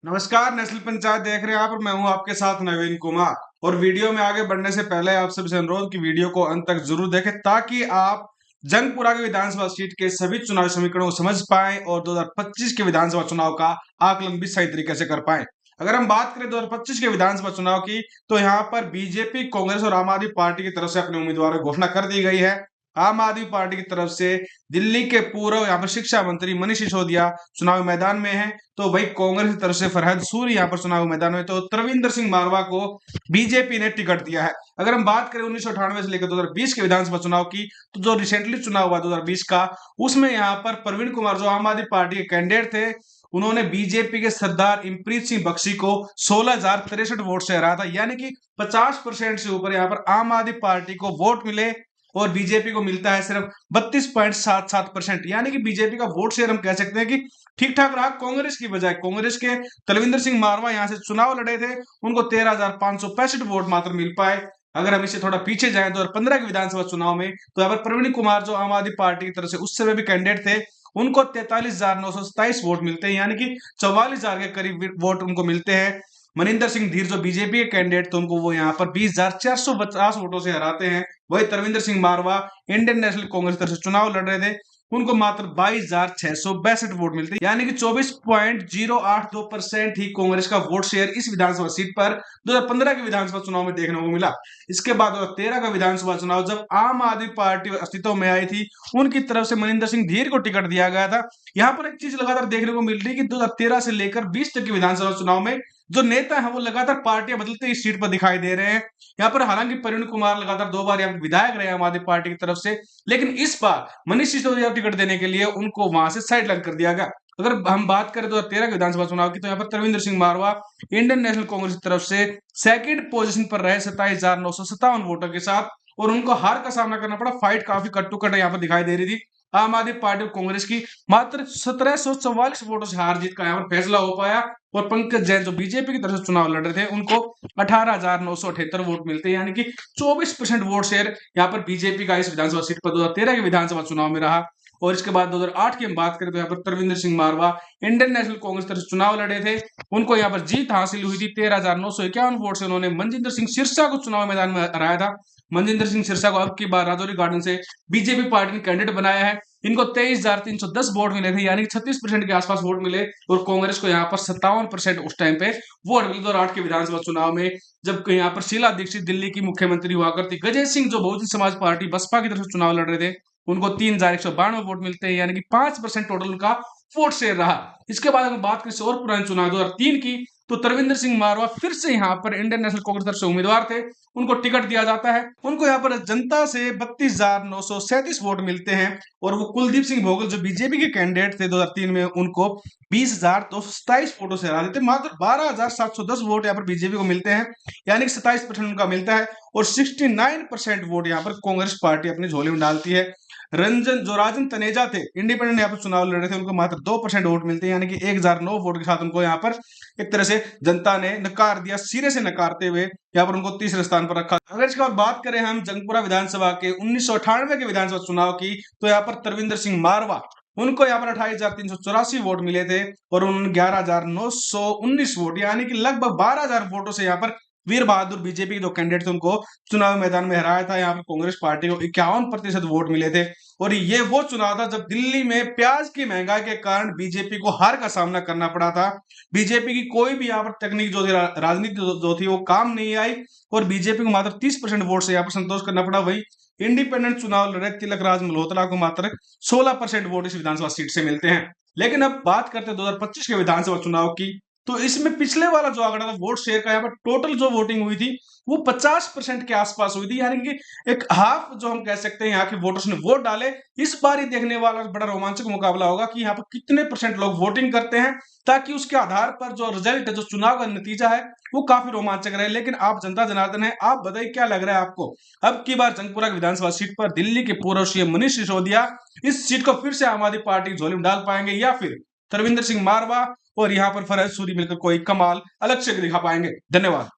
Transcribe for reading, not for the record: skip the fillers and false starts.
नमस्कार, नेशनल पंचायत देख रहे हैं आप और मैं हूं आपके साथ नवीन कुमार। और वीडियो में आगे बढ़ने से पहले आप सबसे अनुरोध कि वीडियो को अंत तक जरूर देखें ताकि आप जंगपुरा के विधानसभा सीट के सभी चुनाव समीकरणों को समझ पाएं और 2025 के विधानसभा चुनाव का आकलन भी सही तरीके से कर पाएं। अगर हम बात करें 2025 के विधानसभा चुनाव की, तो यहाँ पर बीजेपी, कांग्रेस और आम आदमी पार्टी की तरफ से अपने उम्मीदवारों की घोषणा कर दी गई है। आम आदमी पार्टी की तरफ से दिल्ली के पूर्व यहाँ पर शिक्षा मंत्री मनीष सिसोदिया चुनाव मैदान में है, तो वही कांग्रेस की तरफ से फरहद सूरी यहाँ पर चुनाव मैदान में, तो तरविंदर सिंह मारवा को बीजेपी ने टिकट दिया है। अगर हम बात करें 1998 से लेकर 2020 के विधानसभा चुनाव की, तो जो रिसेंटली चुनाव हुआ 2020 का, उसमें यहाँ पर प्रवीण कुमार जो आम आदमी पार्टी के कैंडिडेट थे, उन्होंने बीजेपी के सरदार इमप्रीत सिंह बख्शी को 16,063 वोट से हराया था। यानी कि 50% से ऊपर यहाँ पर आम आदमी पार्टी को वोट मिले और बीजेपी को मिलता है सिर्फ 32.77%। यानी कि बीजेपी का वोट शेयर हम कह सकते हैं कि ठीक ठाक रहा। कांग्रेस की बजाय कांग्रेस के तलविंदर सिंह मारवा यहां से चुनाव लड़े थे, उनको 13,565 वोट मात्र मिल पाए। अगर हम इसे थोड़ा पीछे जाएं 2015 के विधानसभा चुनाव में, तो यहाँ पर प्रवीण कुमार जो आम आदमी पार्टी की तरफ से उस समय भी कैंडिडेट थे, उनको 43,927 वोट मिलते हैं। यानी कि 44,000 के करीब वोट उनको मिलते हैं। मनिंदर सिंह धीर जो बीजेपी के कैंडिडेट थे, उनको वो यहाँ पर 20,450 वोटों से हराते हैं। वही तरविंदर सिंह मारवा इंडियन नेशनल कांग्रेस की तरफ से चुनाव लड़ रहे थे, उनको मात्र 22,662 वोट मिलते हैं। यानी कि 24.082% ही कांग्रेस का वोट शेयर इस विधानसभा सीट पर 2015 के विधानसभा चुनाव में देखने को मिला। इसके बाद 2013 का विधानसभा चुनाव, जब आम आदमी पार्टी अस्तित्व में आई थी, उनकी तरफ से मनिंदर सिंह धीर को टिकट दिया गया था। यहाँ पर एक चीज लगातार देखने को मिल रही है कि 2013 से लेकर 20 तक के विधानसभा चुनाव में जो नेता है वो लगातार पार्टियां बदलते इस सीट पर दिखाई दे रहे हैं। यहाँ पर हालांकि प्रवीण कुमार लगातार 2 बार यहाँ विधायक रहे आम आदमी पार्टी की तरफ से, लेकिन इस बार मनीष सिसोदिया को टिकट देने के लिए उनको वहां से साइड लाइन कर दिया गया। अगर हम बात करें 2013 के विधानसभा चुनाव की, तो यहाँ पर तरविंदर सिंह मारवा इंडियन नेशनल कांग्रेस की तरफ से सेकंड पोजीशन पर रहे 27,957 वोटों के साथ, और उनको हार का सामना करना पड़ा। फाइट काफी कट टू कट यहाँ पर दिखाई दे रही थी। आम आदमी पार्टी और कांग्रेस की मात्र 1744 वोटों से हार जीत का यहाँ पर फैसला हो पाया, और पंकज जैन जो बीजेपी की तरफ से चुनाव लड़ रहे थे, उनको 18,978 वोट मिलते हैं। यानी कि 24% वोट शेयर यहाँ पर बीजेपी का इस विधानसभा सीट पर 2013 के विधानसभा चुनाव में रहा। और इसके बाद 2008 की हम बात करें, तो यहाँ पर तरविंदर सिंह मारवा इंडियन नेशनल कांग्रेस तरफ से चुनाव लड़े थे, उनको यहाँ पर जीत हासिल हुई थी। 13,951 वोट से उन्होंने मनजिंदर सिंह सिरसा को चुनाव मैदान में हराया था। मनजिंदर सिंह सिरसा को अब की बार राजौरी गार्डन से बीजेपी पार्टी ने कैंडिडेट बनाया है। इनको 23,310 वोट मिले थे, यानी कि 36% के आसपास वोट मिले, और कांग्रेस को यहाँ पर 57% उस टाइम पे वोट मिले 2008 के विधानसभा चुनाव में, जब यहाँ पर शीला दीक्षित दिल्ली की मुख्यमंत्री हुआ करती। गजेंद्र सिंह जो बहुजन समाज पार्टी बसपा की तरफ से चुनाव लड़ रहे थे, उनको 3,192 वोट मिलते हैं, यानी कि 5% टोटल उनका वोट शेयर रहा। इसके बाद अगर बात करें और पुराने चुनाव 2003 की, तो तरविंदर सिंह मारवा फिर से यहाँ पर इंडियन नेशनल कांग्रेस तरफ से उम्मीदवार थे, उनको टिकट दिया जाता है। उनको यहाँ पर जनता से 32,937 वोट मिलते हैं, और वो कुलदीप सिंह भोगल जो बीजेपी के कैंडिडेट थे 2003 में, उनको 20,227 वोटों से हरा देते। मात्र 12,710 वोट यहाँ पर बीजेपी को मिलते हैं, यानी कि 27% उनका मिलता है, और 69% वोट यहाँ पर कांग्रेस पार्टी अपनी झोली में डालती है। राजन तनेजा थे, इंडिपेंडेंट यहाँ पर चुनाव लड़ रहे थे, उनको मात्र 2% वोट मिलते हैं, यानी कि 1,009 वोट के साथ उनको यहाँ पर एक तरह से जनता ने नकार दिया, सिरे से नकारते हुए यहाँ पर उनको तीसरे स्थान पर रखा। अगर इसके बाद बात करें हम जंगपुरा विधानसभा के 1998 के विधानसभा चुनाव की, तो यहाँ पर तरविंदर सिंह मारवा, उनको यहाँ पर 28,384 वोट मिले थे, और उन्होंने 11,919 वोट, यानी कि लगभग 12,000 वोटों से यहाँ पर वीर बहादुर बीजेपी के जो कैंडिडेट थे, उनको चुनाव मैदान में हराया था। यहाँ पर कांग्रेस पार्टी को 51% वोट मिले थे। और ये वो चुनाव था जब दिल्ली में प्याज की महंगाई के कारण बीजेपी को हार का सामना करना पड़ा था। बीजेपी की कोई भी यहाँ पर तकनीक जो थी, राजनीति जो थी, वो काम नहीं आई, और बीजेपी को मात्र 30% वोट से यहाँ पर संतोष करना पड़ा। वही इंडिपेंडेंट चुनाव लड़े तिलक राज मल्होत्रा को मात्र 16% वोट इस विधानसभा सीट से मिलते हैं। लेकिन अब बात करते हैं 2025 के विधानसभा चुनाव की, तो इसमें पिछले वाला जो आंकड़ा था वोट शेयर का, यहाँ पर टोटल जो वोटिंग हुई थी वो 50% के आसपास हुई थी, यानी कि एक हाफ जो हम कह सकते हैं यहाँ के वोटर्स ने वोट डाले। इस बार ही देखने वाला बड़ा रोमांचक मुकाबला होगा कि यहाँ पर कितने परसेंट लोग वोटिंग करते हैं, ताकि उसके आधार पर जो रिजल्ट है, जो चुनाव का नतीजा है, वो काफी रोमांचक रहे। लेकिन आप जनता जनार्दन है, आप बताइए क्या लग रहा है आपको, अब की बार जंगपुरा विधानसभा सीट पर दिल्ली के पूर्व सीएम मनीष सिसोदिया इस सीट को फिर से आम आदमी पार्टी की झोली में डाल पाएंगे, या फिर तरविंदर सिंह मारवा और यहाँ पर फरहद सूरी मिलकर कोई कमाल अलग से दिखा पाएंगे? धन्यवाद।